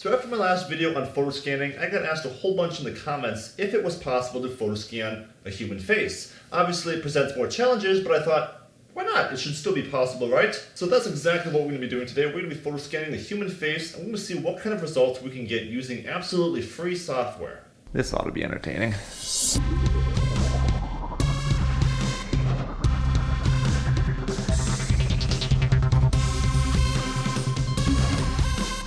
So after my last video on photo scanning, I got asked a whole bunch in the comments if it was possible to photo scan a human face. Obviously it presents more challenges, but I thought, why not? It should still be possible, right? So that's exactly what we're going to be doing today. We're going to be photo scanning the human face, and we're going to see what kind of results we can get using absolutely free software. This ought to be entertaining.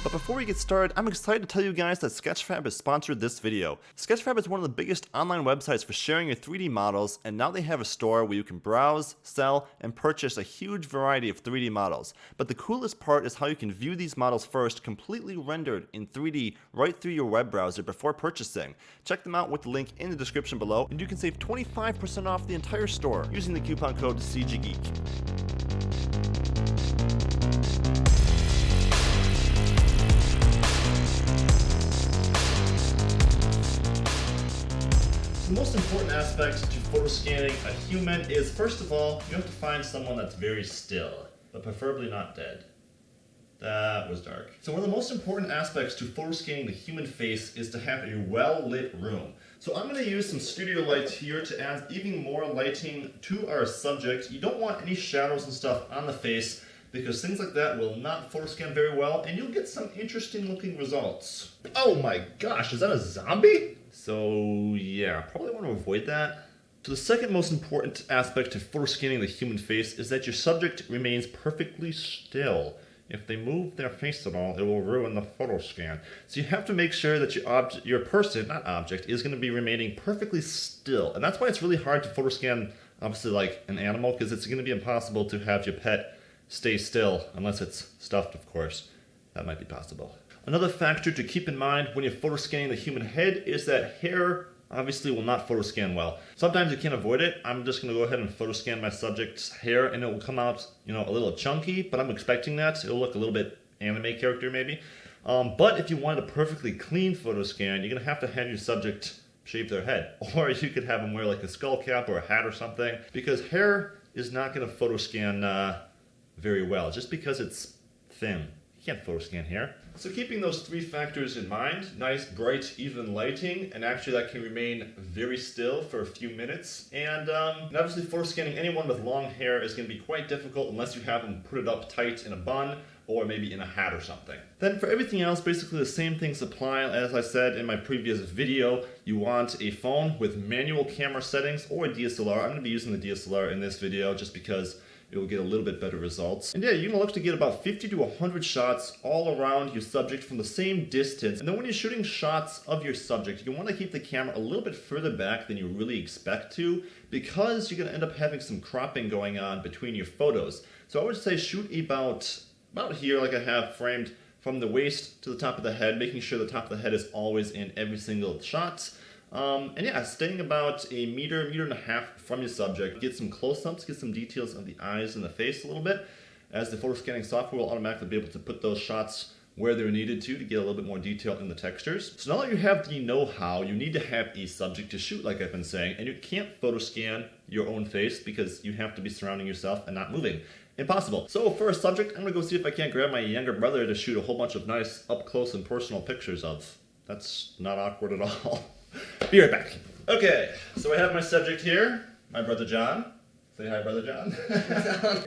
But before we get started, I'm excited to tell you guys that sketchfab has sponsored this video. Sketchfab is one of the biggest online websites for sharing your 3D models, and now they have a store where you can browse, sell, and purchase a huge variety of 3D models. But the coolest part is how you can view these models first, completely rendered in 3D right through your web browser before purchasing. Check them out with the link in the description below, and you can save 25% off the entire store using the coupon code CGGeek. The most important aspect to photo scanning a human is, first of all, you have to find someone that's very still, but preferably not dead. That was dark. So one of the most important aspects to photo scanning the human face is to have a well-lit room. So I'm going to use some studio lights here to add even more lighting to our subject. You don't want any shadows and stuff on the face, because things like that will not photo scan very well, and you'll get some interesting looking results. Oh my gosh, is that a zombie? So yeah, probably want to avoid that. So the second most important aspect to photo scanning the human face is that your subject remains perfectly still. If they move their face at all, it will ruin the photo scan. So you have to make sure that your person, not object, is going to be remaining perfectly still. And that's why it's really hard to photo scan, obviously, like an animal, because it's going to be impossible to have your pet stay still, unless it's stuffed, of course. That might be possible. Another factor to keep in mind when you're photo scanning the human head is that hair obviously will not photo scan well. Sometimes you can't avoid it. I'm just going to go ahead and photo scan my subject's hair, and it will come out, a little chunky, but I'm expecting that. It'll look a little bit anime character maybe. But if you want a perfectly clean photo scan, you're going to have your subject shave their head. Or you could have them wear like a skull cap or a hat or something, because hair is not going to photo scan very well, just because it's thin. You can't photo scan hair. So keeping those three factors in mind, nice, bright, even lighting, and actually that can remain very still for a few minutes. And obviously photo scanning anyone with long hair is going to be quite difficult unless you have them put it up tight in a bun or maybe in a hat or something. Then for everything else, basically the same things apply. As I said in my previous video, you want a phone with manual camera settings or a DSLR. I'm going to be using the DSLR in this video just because it will get a little bit better results. And yeah, you're gonna look to get about 50 to 100 shots all around your subject from the same distance. And then when you're shooting shots of your subject, you wanna keep the camera a little bit further back than you really expect to, because you're gonna end up having some cropping going on between your photos. So I would say shoot about here, like I have framed, from the waist to the top of the head, making sure the top of the head is always in every single shot. And yeah, staying about a meter and a half from your subject. Get some close-ups, get some details of the eyes and the face a little bit, as the photo scanning software will automatically be able to put those shots where they're needed to get a little bit more detail in the textures. So now that you have the know-how, you need to have a subject to shoot, like I've been saying, and you can't photo scan your own face because you have to be surrounding yourself and not moving. Impossible. So for a subject, I'm gonna go see if I can't grab my younger brother to shoot a whole bunch of nice up-close and personal pictures of. That's not awkward at all. Be right back. Okay, so I have my subject here, my brother John. Say hi, brother John.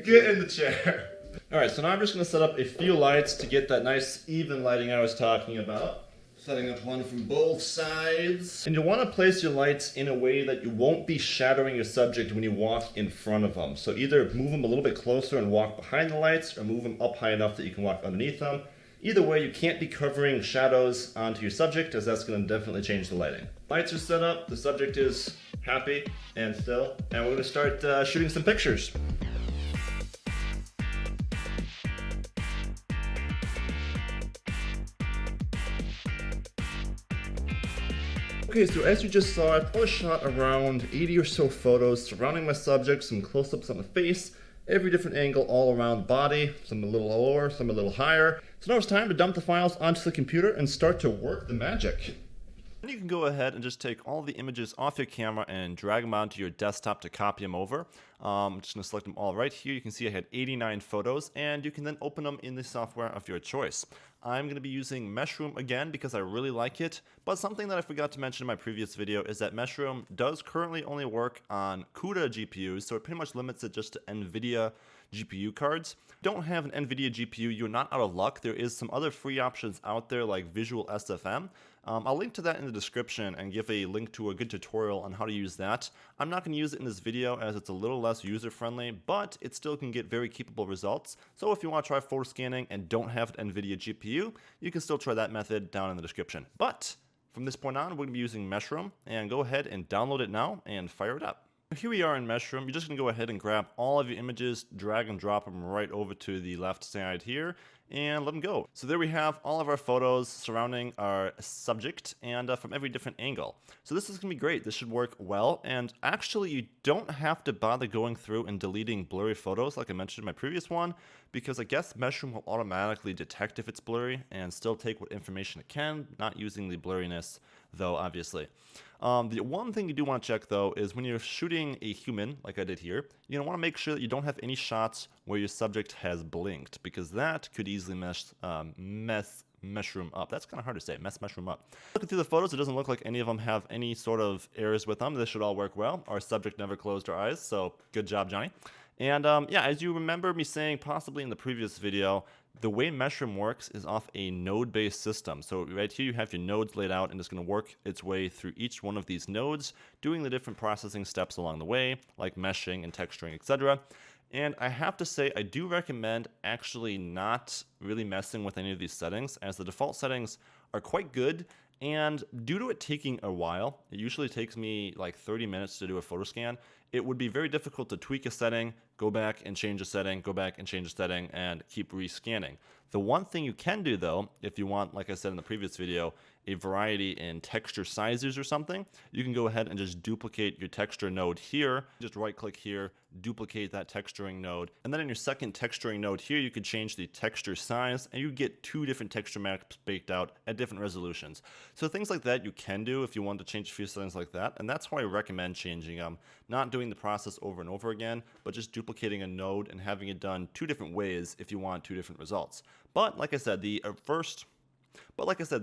Get in the chair. Alright, so now I'm just going to set up a few lights to get that nice even lighting I was talking about. Setting up one from both sides. And you'll want to place your lights in a way that you won't be shadowing your subject when you walk in front of them. So either move them a little bit closer and walk behind the lights, or move them up high enough that you can walk underneath them. Either way, you can't be covering shadows onto your subject, as that's going to definitely change the lighting. Lights are set up, the subject is happy and still, and we're going to start shooting some pictures. Okay, so as you just saw, I probably shot around 80 or so photos surrounding my subject, some close-ups on the face, every different angle all around the body, some a little lower, some a little higher. So now it's time to dump the files onto the computer and start to work the magic. Then you can go ahead and just take all the images off your camera and drag them onto your desktop to copy them over. I'm just going to select them all right here. You can see I had 89 photos, and you can then open them in the software of your choice. I'm going to be using Meshroom again because I really like it, but something that I forgot to mention in my previous video is that Meshroom does currently only work on CUDA GPUs, so it pretty much limits it just to NVIDIA GPU cards. If you don't have an NVIDIA GPU, you're not out of luck. There is some other free options out there like Visual SFM. I'll link to that in the description and give a link to a good tutorial on how to use that. I'm not going to use it in this video as it's a little less user-friendly, but it still can get very capable results. So if you want to try photo scanning and don't have an NVIDIA GPU, you can still try that method down in the description. But from this point on, we're going to be using Meshroom, and go ahead and download it now and fire it up. Here we are in Meshroom. You're just going to go ahead and grab all of your images, drag and drop them right over to the left side here, and let them go. So there we have all of our photos surrounding our subject, and from every different angle. So this is going to be great. This should work well, and actually you don't have to bother going through and deleting blurry photos like I mentioned in my previous one, because I guess Meshroom will automatically detect if it's blurry and still take what information it can, not using the blurriness though, obviously. The one thing you do want to check though is when you're shooting a human, like I did here, you're going to want to make sure that you don't have any shots where your subject has blinked, because that could easily mess Meshroom up. That's kind of hard to say, mess Meshroom up. Looking through the photos, it doesn't look like any of them have any sort of errors with them. This should all work well. Our subject never closed her eyes, so good job, Johnny. And yeah, as you remember me saying possibly in the previous video, the way Meshroom works is off a node-based system. So right here you have your nodes laid out, and it's going to work its way through each one of these nodes, doing the different processing steps along the way, like meshing and texturing, etc. And I have to say, I do recommend actually not really messing with any of these settings, as the default settings are quite good. And due to it taking a while, it usually takes me like 30 minutes to do a photo scan, it would be very difficult to tweak a setting, go back and change a setting, go back and change a setting, and keep rescanning. The one thing you can do though, if you want, like I said in the previous video, a variety in texture sizes or something, you can go ahead and just duplicate your texture node here. Just right click here, duplicate that texturing node. And then in your second texturing node here, you could change the texture size, and you get two different texture maps baked out at different resolutions. So things like that you can do if you want to change a few settings like that. And that's why I recommend changing them, not doing the process over and over again, but just duplicating a node and having it done two different ways if you want two different results. But like I said, the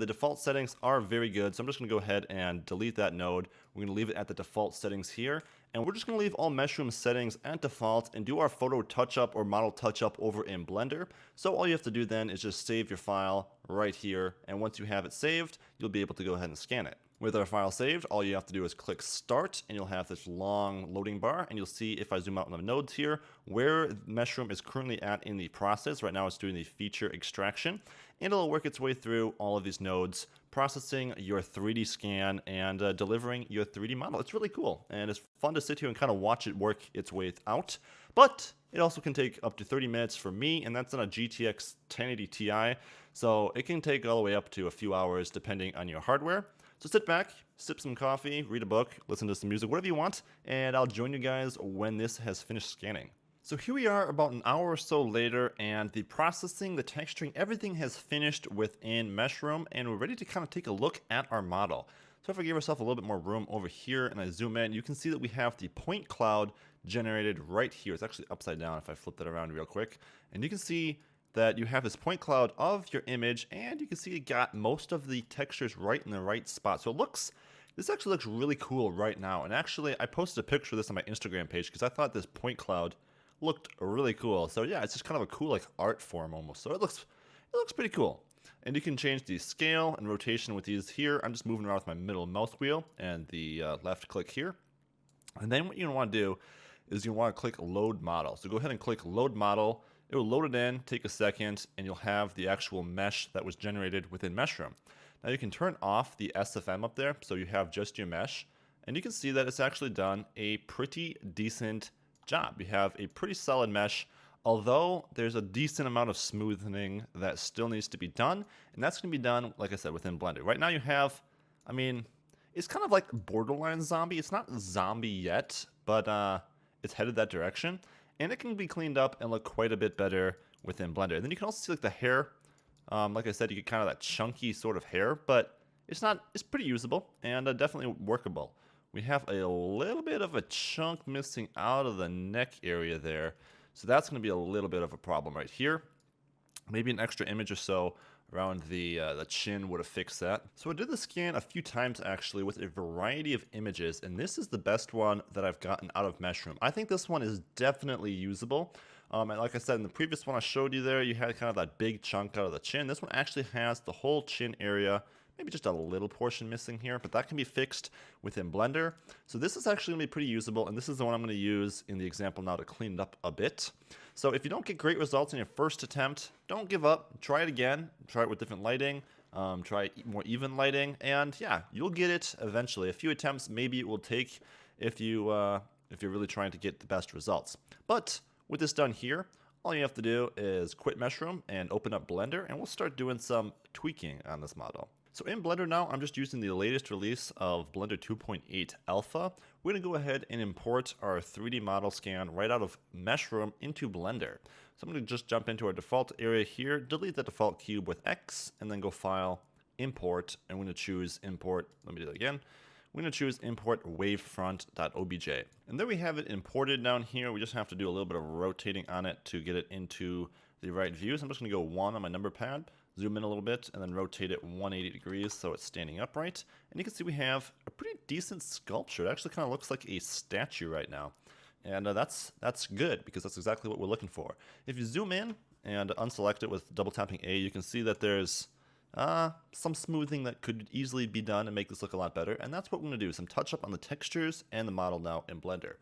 default settings are very good, so I'm just going to go ahead and delete that node. We're going to leave it at the default settings here, and we're just going to leave all Meshroom settings at default and do our photo touch-up or model touch-up over in Blender. So all you have to do then is just save your file right here, and once you have it saved, you'll be able to go ahead and scan it. With our file saved, all you have to do is click Start, and you'll have this long loading bar, and you'll see, if I zoom out on the nodes here, where Meshroom is currently at in the process. Right now it's doing the feature extraction, and it'll work its way through all of these nodes, processing your 3D scan and delivering your 3D model. It's really cool, and it's fun to sit here and kind of watch it work its way out, but it also can take up to 30 minutes for me, and that's on a GTX 1080 Ti, so it can take all the way up to a few hours depending on your hardware. So sit back, sip some coffee, read a book, listen to some music, whatever you want, and I'll join you guys when this has finished scanning. So here we are about an hour or so later, and the processing, the texturing, everything has finished within Meshroom, and we're ready to kind of take a look at our model. So if I give ourselves a little bit more room over here and I zoom in, you can see that we have the point cloud generated right here. It's actually upside down if I flip that around real quick. And you can see that you have this point cloud of your image, and you can see it got most of the textures right in the right spot. So this actually looks really cool right now. And actually, I posted a picture of this on my Instagram page because I thought this point cloud looked really cool. So yeah, it's just kind of a cool like art form almost. So it looks pretty cool. And you can change the scale and rotation with these here. I'm just moving around with my middle mouse wheel and the left click here. And then what you want to do is you want to click Load Model. So go ahead and click Load Model. It will load it in, take a second, and you'll have the actual mesh that was generated within Meshroom. Now you can turn off the SFM up there, so you have just your mesh, and you can see that it's actually done a pretty decent job. You have a pretty solid mesh, although there's a decent amount of smoothing that still needs to be done, and that's going to be done, like I said, within Blender. Right now you have, I mean, it's kind of like borderline zombie. It's not zombie yet, but it's headed that direction. And it can be cleaned up and look quite a bit better within Blender. And then you can also see like the hair. Like I said, you get kind of that chunky sort of hair, but it's pretty usable and definitely workable. We have a little bit of a chunk missing out of the neck area there, so that's going to be a little bit of a problem right here. Maybe an extra image or so around the chin would have fixed that. So I did the scan a few times actually with a variety of images, and this is the best one that I've gotten out of Meshroom. I think this one is definitely usable. And like I said, in the previous one I showed you there, you had kind of that big chunk out of the chin. This one actually has the whole chin area, maybe just a little portion missing here, but that can be fixed within Blender. So this is actually going to be pretty usable, and this is the one I'm going to use in the example now to clean it up a bit. So if you don't get great results in your first attempt, don't give up. Try it again. Try it with different lighting. Try more even lighting, and yeah, you'll get it eventually. A few attempts maybe it will take if you're really trying to get the best results. But with this done here, all you have to do is quit Meshroom and open up Blender, and we'll start doing some tweaking on this model. So in Blender now, I'm just using the latest release of Blender 2.8 Alpha. We're going to go ahead and import our 3D model scan right out of Meshroom into Blender. So I'm going to just jump into our default area here, delete the default cube with X, and then go File, Import, and we're going to choose Import. Let me do that again. We're going to choose import wavefront.obj. And there we have it imported down here. We just have to do a little bit of rotating on it to get it into the right view. So I'm just going to go 1 on my number pad, zoom in a little bit, and then rotate it 180 degrees so it's standing upright. And you can see we have a pretty decent sculpture. It actually kind of looks like a statue right now. And that's good because that's exactly what we're looking for. If you zoom in and unselect it with double tapping A, you can see that there's some smoothing that could easily be done and make this look a lot better, and that's what we're going to do, some touch up on the textures and the model now in Blender.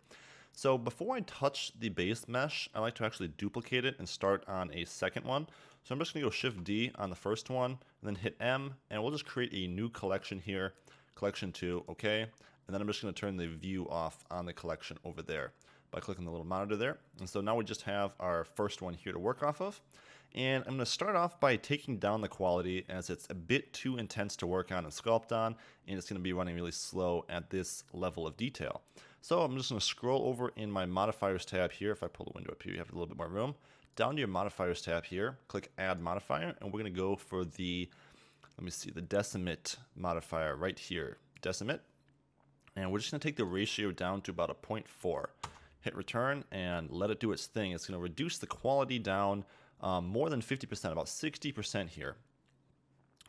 So before I touch the base mesh, I like to actually duplicate it and start on a second one. So I'm just going to go Shift D on the first one, and then hit M, and we'll just create a new collection here, collection 2, okay, and then I'm just going to turn the view off on the collection over there by clicking the little monitor there. And so now we just have our first one here to work off of. And I'm going to start off by taking down the quality as it's a bit too intense to work on and sculpt on, and it's going to be running really slow at this level of detail. So I'm just going to scroll over in my modifiers tab here. If I pull the window up here, you have a little bit more room. Down to your modifiers tab here, click add modifier, and we're going to go for the, let me see, the decimate modifier right here, decimate. And we're just going to take the ratio down to about a 0.4. Hit return and let it do its thing. It's going to reduce the quality down more than 50%, about 60% here.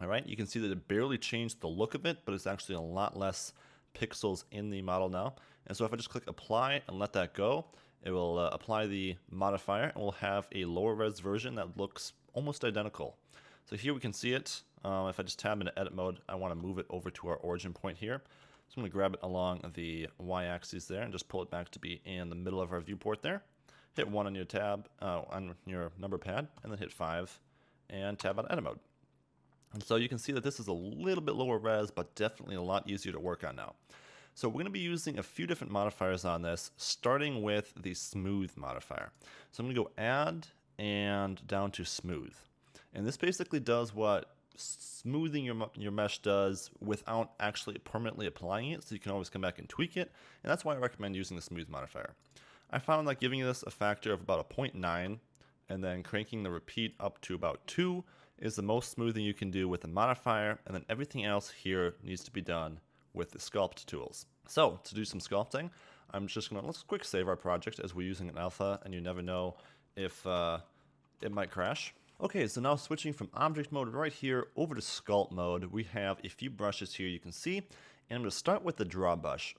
All right, you can see that it barely changed the look of it, but it's actually a lot less pixels in the model now. And so if I just click apply and let that go, it will apply the modifier, and we'll have a lower res version that looks almost identical. So here we can see it. If I just tab into edit mode, I want to move it over to our origin point here. So I'm going to grab it along the y-axis there and just pull it back to be in the middle of our viewport there. Hit 1 on your tab, on your number pad, and then hit 5 and tab on edit mode. And so you can see that this is a little bit lower res, but definitely a lot easier to work on now. So we're going to be using a few different modifiers on this, starting with the smooth modifier. So I'm going to go add and down to smooth. And this basically does what smoothing your mesh does without actually permanently applying it, so you can always come back and tweak it. And that's why I recommend using the smooth modifier. I found that giving this a factor of about a 0.9 and then cranking the repeat up to about 2 is the most smoothing you can do with the modifier, and then everything else here needs to be done with the sculpt tools. So to do some sculpting, I'm just going to, let's quick save our project as we're using an alpha, and you never know if it might crash. Okay, so now switching from object mode right here over to sculpt mode, we have a few brushes here you can see, and I'm going to start with the draw brush.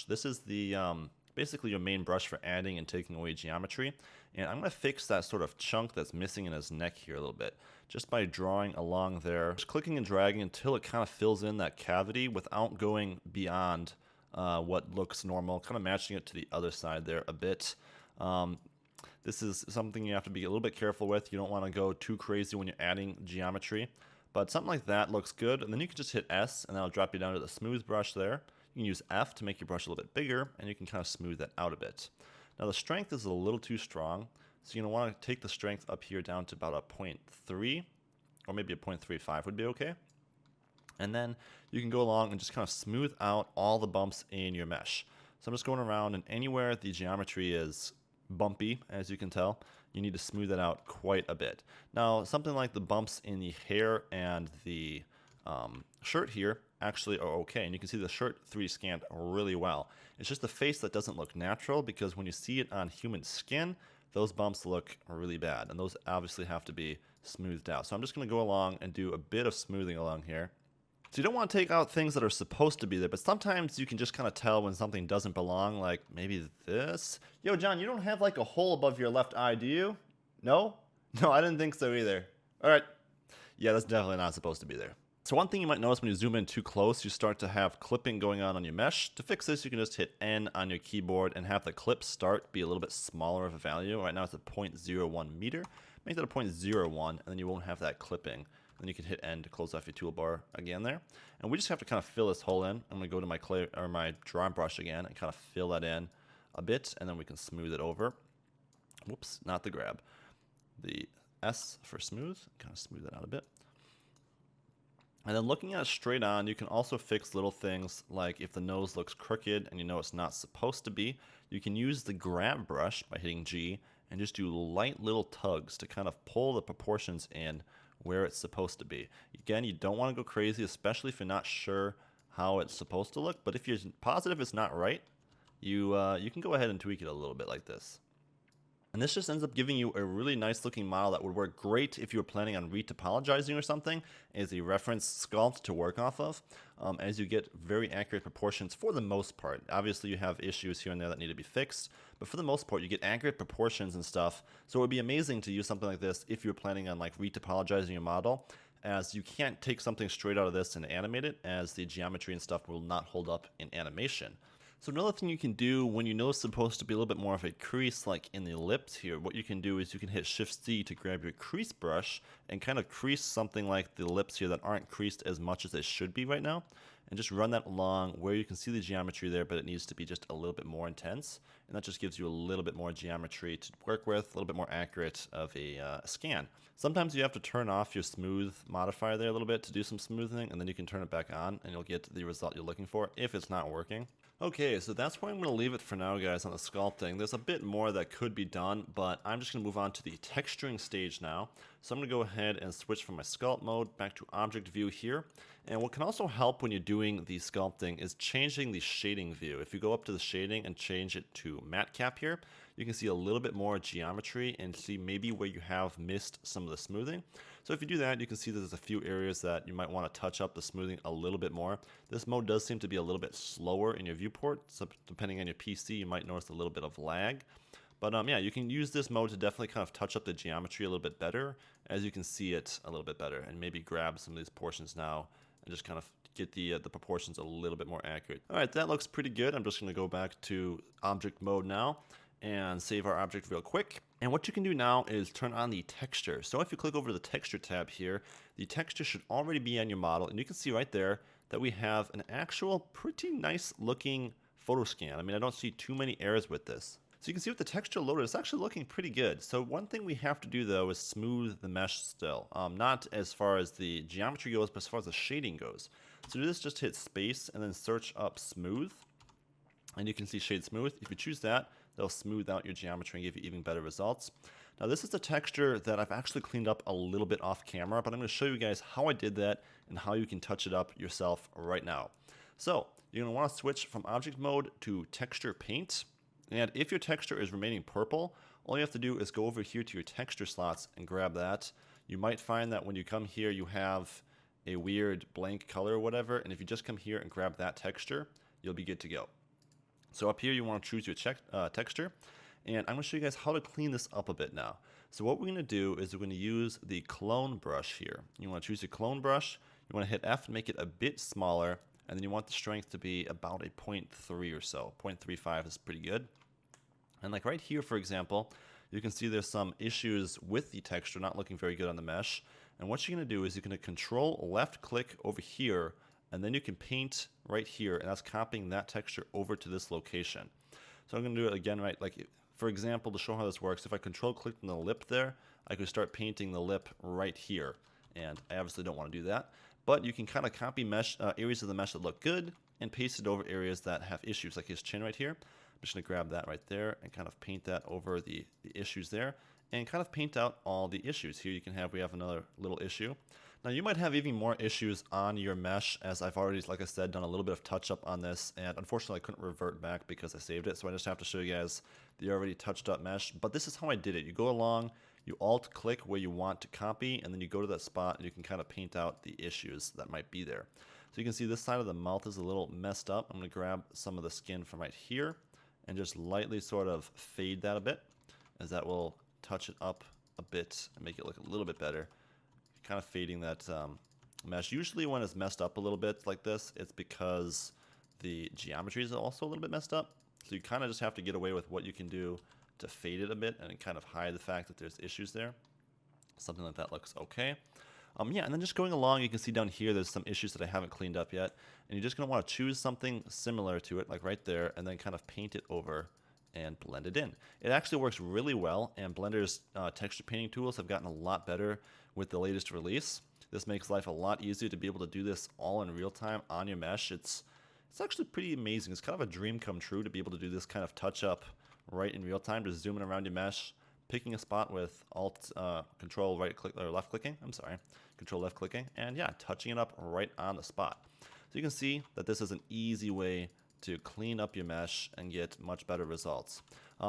This is the basically your main brush for adding and taking away geometry, and I'm going to fix that sort of chunk that's missing in his neck here a little bit, just by drawing along there, just clicking and dragging until it kind of fills in that cavity without going beyond what looks normal, kind of matching it to the other side there a bit. This is something you have to be a little bit careful with. You don't want to go too crazy when you're adding geometry, but something like that looks good. And then you can just hit S, and that'll drop you down to the smooth brush there. You can use F to make your brush a little bit bigger, and you can kind of smooth that out a bit. Now the strength is a little too strong, so you're going to want to take the strength up here down to about a 0.3, or maybe a 0.35 would be okay. And then you can go along and just kind of smooth out all the bumps in your mesh. So I'm just going around, and anywhere the geometry is bumpy, as you can tell, you need to smooth it out quite a bit. Now, something like the bumps in the hair and the shirt here actually are okay. And you can see the shirt 3D scanned really well. It's just the face that doesn't look natural, because when you see it on human skin, those bumps look really bad. And those obviously have to be smoothed out. So I'm just going to go along and do a bit of smoothing along here. So you don't want to take out things that are supposed to be there, but sometimes you can just kind of tell when something doesn't belong, like maybe this. Yo, John, you don't have like a hole above your left eye, do you? No? No, I didn't think so either. All right. Yeah, that's definitely not supposed to be there. So one thing you might notice when you zoom in too close, you start to have clipping going on your mesh. To fix this, you can just hit N on your keyboard and have the clip start be a little bit smaller of a value. Right now it's at 0.01 meter. Make that a 0.01, and then you won't have that clipping. Then you can hit N to close off your toolbar again there. And we just have to kind of fill this hole in. I'm going to go to my clay or my drawing brush again and kind of fill that in a bit, and then we can smooth it over. Whoops, not the grab. The S for smooth, kind of smooth that out a bit. And then looking at it straight on, you can also fix little things like if the nose looks crooked and you know it's not supposed to be, you can use the grab brush by hitting G and just do light little tugs to kind of pull the proportions in where it's supposed to be. Again, you don't want to go crazy, especially if you're not sure how it's supposed to look, but if you're positive it's not right, you can go ahead and tweak it a little bit like this. And this just ends up giving you a really nice looking model that would work great if you were planning on retopologizing or something as a reference sculpt to work off of, as you get very accurate proportions for the most part. Obviously you have issues here and there that need to be fixed, but for the most part you get accurate proportions and stuff. So it would be amazing to use something like this if you're planning on like retopologizing your model, as you can't take something straight out of this and animate it, as the geometry and stuff will not hold up in animation. So another thing you can do when you know it's supposed to be a little bit more of a crease like in the lips here, what you can do is you can hit Shift-C to grab your crease brush and kind of crease something like the lips here that aren't creased as much as they should be right now. And just run that along where you can see the geometry there, but it needs to be just a little bit more intense. And that just gives you a little bit more geometry to work with, a little bit more accurate of a scan. Sometimes you have to turn off your smooth modifier there a little bit to do some smoothing, and then you can turn it back on and you'll get the result you're looking for if it's not working. Okay, so that's where I'm going to leave it for now, guys, on the sculpting. There's a bit more that could be done, but I'm just going to move on to the texturing stage now. So I'm going to go ahead and switch from my sculpt mode back to object view here. And what can also help when you're doing the sculpting is changing the shading view. If you go up to the shading and change it to matte cap here, you can see a little bit more geometry and see maybe where you have missed some of the smoothing. So if you do that, you can see there's a few areas that you might want to touch up the smoothing a little bit more. This mode does seem to be a little bit slower in your viewport, so depending on your PC, you might notice a little bit of lag. But yeah, you can use this mode to definitely kind of touch up the geometry a little bit better, as you can see it a little bit better, and maybe grab some of these portions now and just kind of get the proportions a little bit more accurate. All right, that looks pretty good. I'm just going to go back to object mode now and save our object real quick. And what you can do now is turn on the texture. So if you click over to the texture tab here, the texture should already be on your model, and you can see right there that we have an actual pretty nice looking Photoscan. I mean, I don't see too many errors with this. So you can see with the texture loaded, it's actually looking pretty good. So one thing we have to do though is smooth the mesh still. Not as far as the geometry goes, but as far as the shading goes. So to do this, just hit space and then search up smooth. And you can see shade smooth. If you choose that, they'll smooth out your geometry and give you even better results. Now this is the texture that I've actually cleaned up a little bit off camera, but I'm going to show you guys how I did that and how you can touch it up yourself right now. So you're going to want to switch from object mode to texture paint. And if your texture is remaining purple, all you have to do is go over here to your texture slots and grab that. You might find that when you come here, you have a weird blank color or whatever. And if you just come here and grab that texture, you'll be good to go. So up here, you want to choose your texture. And I'm going to show you guys how to clean this up a bit now. So what we're going to do is we're going to use the clone brush here. You want to choose your clone brush. You want to hit F and make it a bit smaller. And then you want the strength to be about a 0.3 or so. 0.35 is pretty good. And like right here, for example, you can see there's some issues with the texture not looking very good on the mesh. And what you're going to do is you're going to control left click over here, and then you can paint right here, and that's copying that texture over to this location. So I'm going to do it again, right? Like, for example, to show how this works, if I control click on the lip there, I could start painting the lip right here. And I obviously don't want to do that. But you can kind of copy mesh areas of the mesh that look good and paste it over areas that have issues, like his chin right here. I'm just going to grab that right there and kind of paint that over the issues there. and kind of paint out all the issues. Here we have another little issue. Now you might have even more issues on your mesh, as I've already, like I said, done a little bit of touch up on this, and unfortunately I couldn't revert back because I saved it, so I just have to show you guys the already touched up mesh. But this is how I did it. You go along, you alt click where you want to copy, and then you go to that spot and you can kind of paint out the issues that might be there. So you can see this side of the mouth is a little messed up. I'm going to grab some of the skin from right here and just lightly sort of fade that a bit, as that will touch it up a bit and make it look a little bit better. Kind of fading that mesh. Usually when it's messed up a little bit like this, it's because the geometry is also a little bit messed up. So you kind of just have to get away with what you can do to fade it a bit and kind of hide the fact that there's issues there. Something like that looks okay. Yeah, and then just going along, you can see down here there's some issues that I haven't cleaned up yet. And you're just going to want to choose something similar to it, like right there, and then kind of paint it over and blend it in. It actually works really well, and Blender's texture painting tools have gotten a lot better with the latest release. This makes life a lot easier to be able to do this all in real time on your mesh. It's actually pretty amazing. It's kind of a dream come true to be able to do this kind of touch up right in real time, just zooming around your mesh, picking a spot with Alt Control right click or left clicking. I'm sorry, Control left clicking, and yeah, touching it up right on the spot. So you can see that this is an easy way to clean up your mesh and get much better results.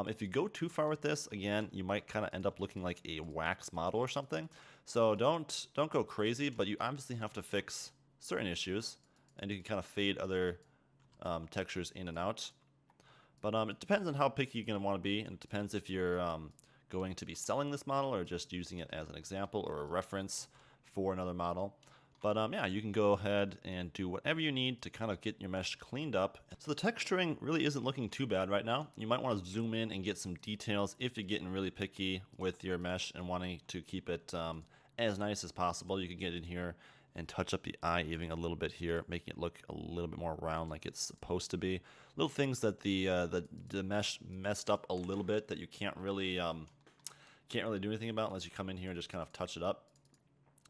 If you go too far with this, again, you might kind of end up looking like a wax model or something. So don't go crazy, but you obviously have to fix certain issues, and you can kind of fade other textures in and out. But it depends on how picky you're going to want to be, and it depends if you're going to be selling this model or just using it as an example or a reference for another model. But yeah, you can go ahead and do whatever you need to kind of get your mesh cleaned up. So the texturing really isn't looking too bad right now. You might want to zoom in and get some details if you're getting really picky with your mesh and wanting to keep it as nice as possible. You can get in here and touch up the eye even a little bit here, making it look a little bit more round like it's supposed to be. Little things that the mesh messed up a little bit that you can't really do anything about unless you come in here and just kind of touch it up.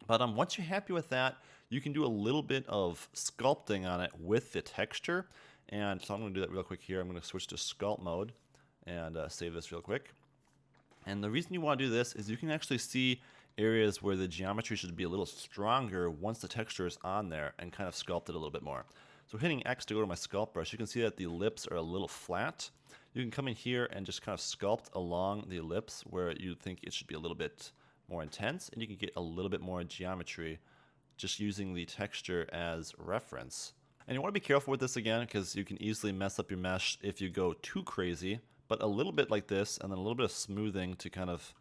But once you're happy with that, you can do a little bit of sculpting on it with the texture. And so I'm going to do that real quick here. I'm going to switch to sculpt mode and save this real quick. And the reason you want to do this is you can actually see areas where the geometry should be a little stronger once the texture is on there, and kind of sculpt it a little bit more. So hitting X to go to my sculpt brush, you can see that the lips are a little flat. You can come in here and just kind of sculpt along the lips where you think it should be a little bit more intense, and you can get a little bit more geometry just using the texture as reference. And you want to be careful with this again, because you can easily mess up your mesh if you go too crazy. But a little bit like this, and then a little bit of smoothing to kind of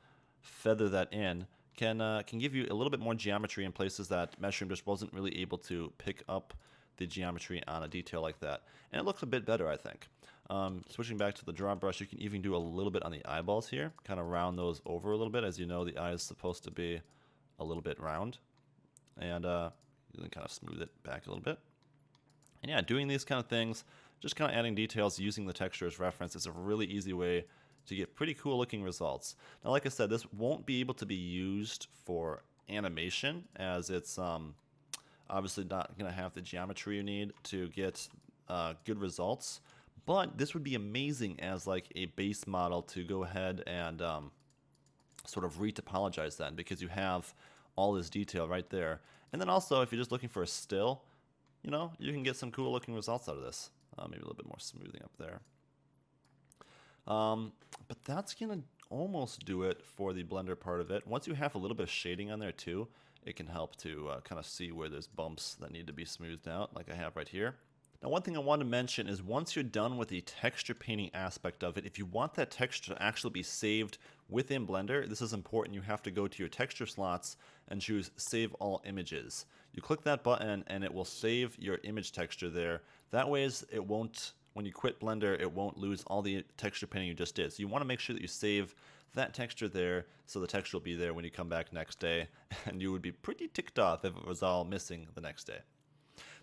feather that in, can give you a little bit more geometry in places that Meshroom just wasn't really able to pick up the geometry on a detail like that. And it looks a bit better, I think. Switching back to the draw brush, you can even do a little bit on the eyeballs here, kind of round those over a little bit. As you know, the eye is supposed to be a little bit round, and you can kind of smooth it back a little bit. And yeah, doing these kind of things, just kind of adding details using the texture as reference, is a really easy way to get pretty cool looking results. Now, like I said, this won't be able to be used for animation, as it's obviously not going to have the geometry you need to get good results. But this would be amazing as like a base model to go ahead and sort of retopologize then, because you have all this detail right there. And then also, if you're just looking for a still, you know, you can get some cool looking results out of this. Maybe a little bit more smoothing up there. But that's going to almost do it for the Blender part of it. Once you have a little bit of shading on there too, it can help to kind of see where there's bumps that need to be smoothed out, like I have right here. Now, one thing I want to mention is once you're done with the texture painting aspect of it, if you want that texture to actually be saved within Blender, this is important. You have to go to your texture slots and choose Save All Images. You click that button and it will save your image texture there. That way it won't, when you quit Blender, it won't lose all the texture painting you just did. So you want to make sure that you save that texture there, so the texture will be there when you come back next day, and you would be pretty ticked off if it was all missing the next day.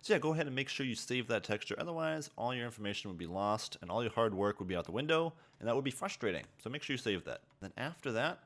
So yeah, go ahead and make sure you save that texture. Otherwise, all your information would be lost and all your hard work would be out the window, and that would be frustrating. So make sure you save that. Then after that,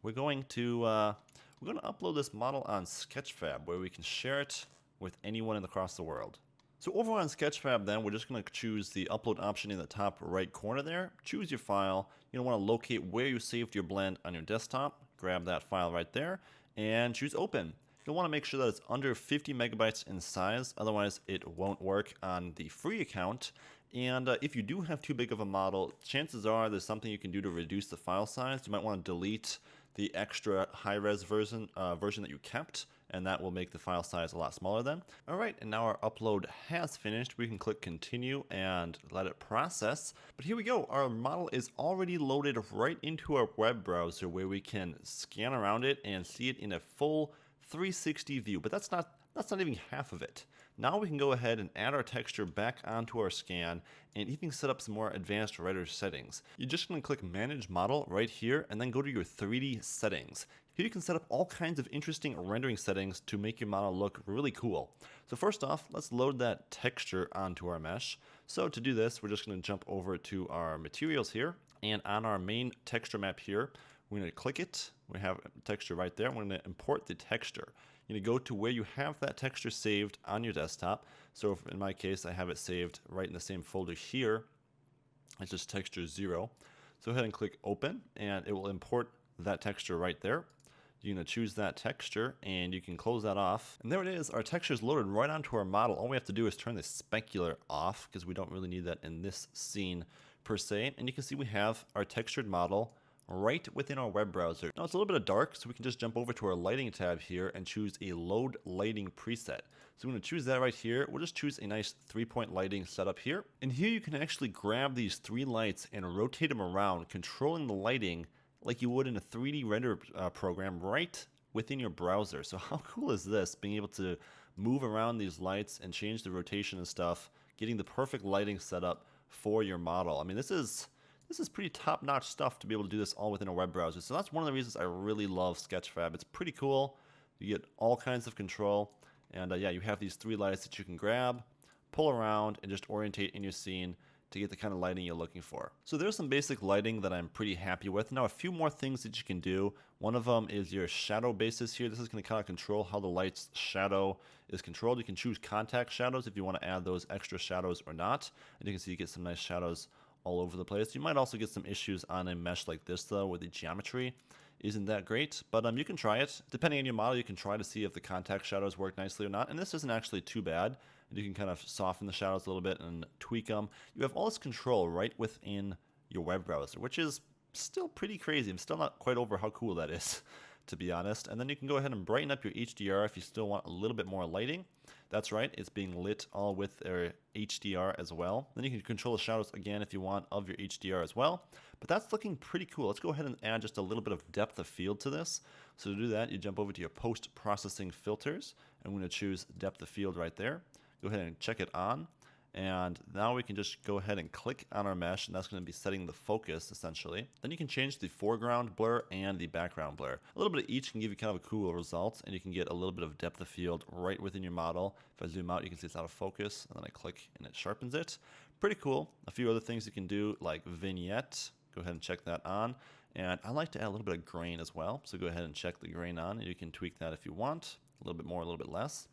we're going to upload this model on sketchfab, where we can share it with anyone across the world. So over on Sketchfab then, we're just going to choose the upload option in the top right corner there. Choose your file. You're going to want to locate where you saved your blend on your desktop. Grab that file right there and choose open. You'll want to make sure that it's under 50 megabytes in size, otherwise it won't work on the free account. And if you do have too big of a model, chances are there's something you can do to reduce the file size. You might want to delete the extra high-res version that you kept, and that will make the file size a lot smaller then. All right, and now our upload has finished. We can click continue and let it process. But here we go, our model is already loaded right into our web browser where we can scan around it and see it in a full 360 view, but that's not even half of it. Now we can go ahead and add our texture back onto our scan and even set up some more advanced render settings. You're just going to click Manage Model right here and then go to your 3D settings. Here you can set up all kinds of interesting rendering settings to make your model look really cool. So first off, let's load that texture onto our mesh. So to do this, we're just going to jump over to our materials here, and on our main texture map here, we're going to click it. We have a texture right there. We're going to import the texture. You're going to go to where you have that texture saved on your desktop. So in my case, I have it saved right in the same folder here. It's just texture 0. So go ahead and click open, and it will import that texture right there. You're going to choose that texture, and you can close that off. And there it is. Our texture is loaded right onto our model. All we have to do is turn the specular off, because we don't really need that in this scene per se. And you can see we have our textured model right within our web browser. Now it's a little bit of dark, so we can just jump over to our lighting tab here and choose a load lighting preset. So we're going to choose that right here. We'll just choose a nice 3-point lighting setup here. And here you can actually grab these 3 lights and rotate them around, controlling the lighting like you would in a 3D render program right within your browser. So how cool is this, being able to move around these lights and change the rotation and stuff, getting the perfect lighting setup for your model. I mean, this is pretty top-notch stuff to be able to do this all within a web browser. So that's one of the reasons I really love Sketchfab. It's pretty cool. You get all kinds of control. And yeah, you have these 3 lights that you can grab, pull around, and just orientate in your scene to get the kind of lighting you're looking for. So there's some basic lighting that I'm pretty happy with. Now a few more things that you can do. One of them is your shadow basis here. This is going to kind of control how the light's shadow is controlled. You can choose contact shadows if you want to add those extra shadows or not. And you can see you get some nice shadows all over the place. You might also get some issues on a mesh like this though, where the geometry isn't that great, but you can try it. Depending on your model, you can try to see if the contact shadows work nicely or not, and this isn't actually too bad. And you can kind of soften the shadows a little bit and tweak them. You have all this control right within your web browser, which is still pretty crazy. I'm still not quite over how cool that is, to be honest. And then you can go ahead and brighten up your HDR if you still want a little bit more lighting. That's right, it's being lit all with their HDR as well. Then you can control the shadows again if you want of your HDR as well. But that's looking pretty cool. Let's go ahead and add just a little bit of depth of field to this. So to do that, you jump over to your post-processing filters, and we're going to choose depth of field right there. Go ahead and check it on. And now we can just go ahead and click on our mesh, and that's going to be setting the focus essentially. Then you can change the foreground blur and the background blur. A little bit of each can give you kind of a cool result, and you can get a little bit of depth of field right within your model. If I zoom out, you can see it's out of focus, and then I click and it sharpens it. Pretty cool. A few other things you can do, like vignette. Go ahead and check that on. And I like to add a little bit of grain as well, so go ahead and check the grain on, and you can tweak that if you want. A little bit more, a little bit less.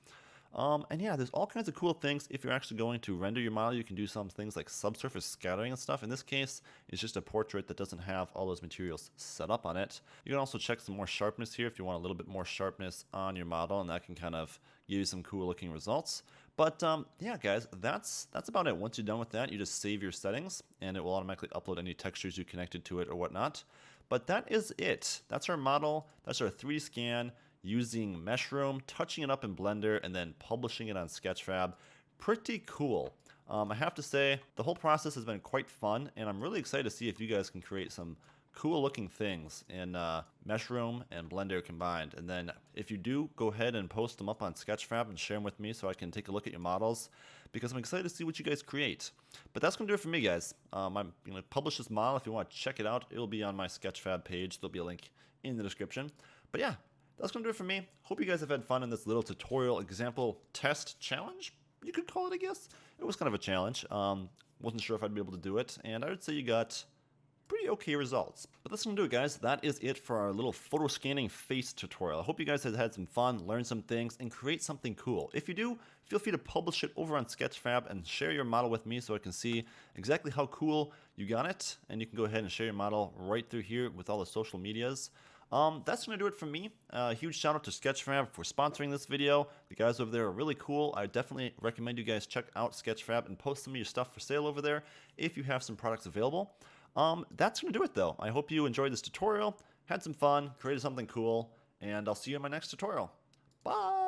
And yeah, there's all kinds of cool things. If you're actually going to render your model, you can do some things like subsurface scattering and stuff. In this case, it's just a portrait that doesn't have all those materials set up on it. You can also check some more sharpness here if you want a little bit more sharpness on your model, and that can kind of give you some cool looking results. But yeah, guys, that's about it. Once you're done with that, you just save your settings, and it will automatically upload any textures you connected to it or whatnot. But that is it. That's our model. That's our 3D scan using Meshroom, touching it up in Blender, and then publishing it on Sketchfab. Pretty cool. I have to say, the whole process has been quite fun, and I'm really excited to see if you guys can create some cool looking things in Meshroom and Blender combined. And then if you do, go ahead and post them up on Sketchfab and share them with me so I can take a look at your models, because I'm excited to see what you guys create. But that's going to do it for me, guys. I'm going to publish this model. If you want to check it out, it'll be on my Sketchfab page. There'll be a link in the description. But yeah, that's going to do it for me. Hope you guys have had fun in this little tutorial example test challenge, you could call it, I guess. It was kind of a challenge. Wasn't sure if I'd be able to do it, and I would say you got pretty okay results. But that's gonna do it, guys. That is it for our little photo scanning face tutorial. I hope you guys have had some fun, learned some things, and create something cool. If you do, feel free to publish it over on Sketchfab and share your model with me so I can see exactly how cool you got it. And you can go ahead and share your model right through here with all the social medias. That's going to do it from me. Huge shout out to Sketchfab for sponsoring this video. The guys over there are really cool. I definitely recommend you guys check out Sketchfab and post some of your stuff for sale over there if you have some products available. That's going to do it though. I hope you enjoyed this tutorial, had some fun, created something cool, and I'll see you in my next tutorial. Bye!